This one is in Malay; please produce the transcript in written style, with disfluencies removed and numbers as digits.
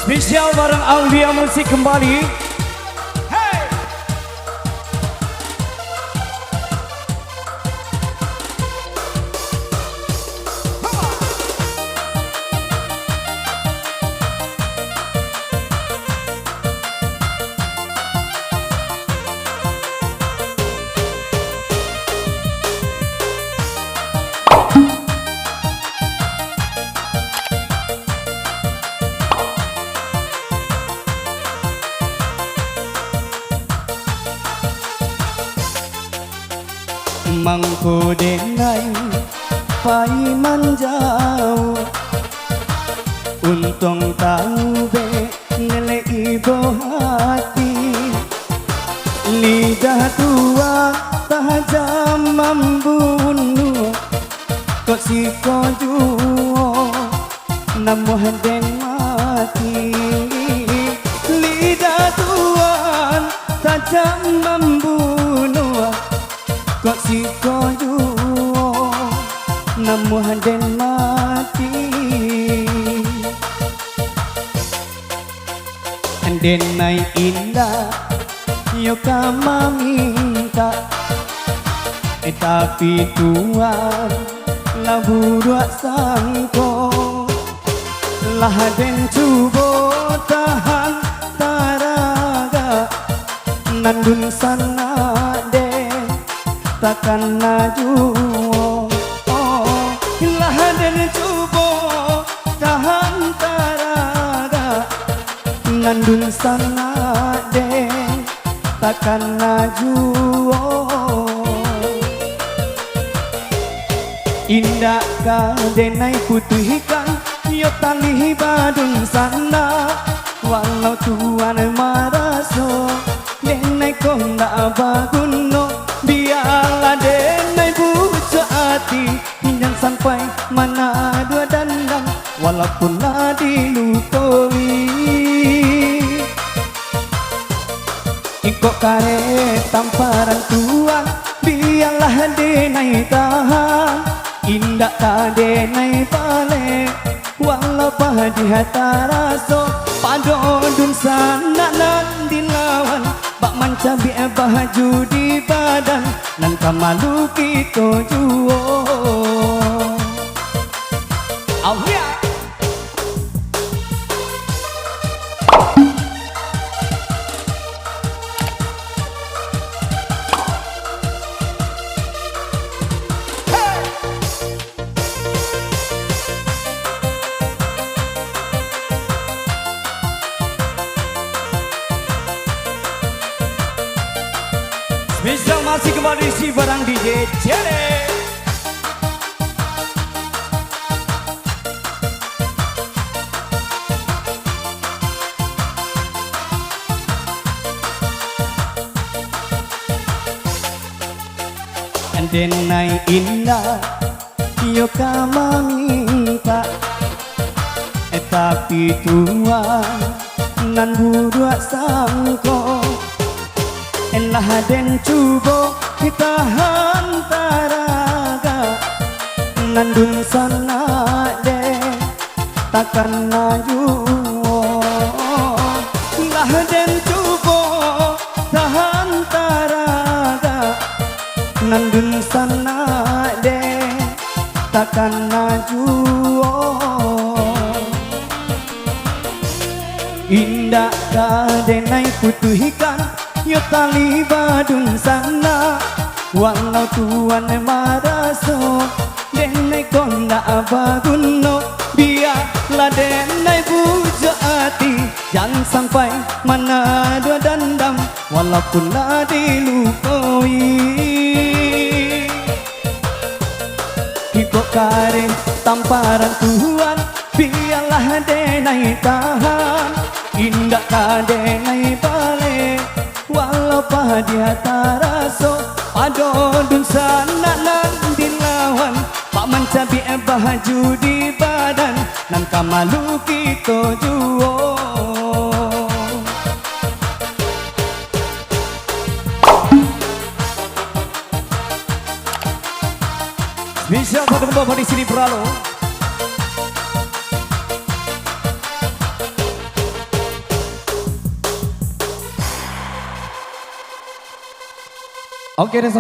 Spesial bareng Aulia Musik kembali. Hey! Mangko denai pai manjau untung tahu be ngele ibu hati lidah tua tajam membunuh kok si kojuo namu den mati lidah tua tajam membunuh kok si kojuo namu den mati den nai indah yo kama minta tapi Tuhan lah buruak sangko lah den cubo tahan taraga nandun sana den takkan najuo lah den cubo tahan taraga nandun sana den takkan najuo indah kadenai putuhikan yo tali badun sana walau tuan maraso denai konda baguno biarlah denai bujuk hati jangan sampai mana dua dandang walaupun lah dilukoi ikut kare tamparan tuan biarlah denai tahan indah kadenai pale walau padi hataraso padodun sana nan dilawan bak mancabi baju di badan nan kamalu kita juo Aulia Spesial masih kembali si barang DJ Cere. denai indah yo kama minta tapi Tuhan nan buruak sangko elah den cubo kita hantaraga nandun sana den takkan najuo lah den cubo tahan taraga nandun sana den takkan najuo indah kadenai putuhikan yo tali badun sana walau tuan maraso denai konda baguno biarlah denai bujuk hati jangan sampai mana dua dandam walaupun lah dilukoi ikut kare tamparan Tuhan biarlah denai tahan indah kadenai balik walau padi hataraso padodun sana nan dilawan pak mancabi baju di badan nan kamalu kita juo Bisa ketemu Bapak di sini Pralo. Oke,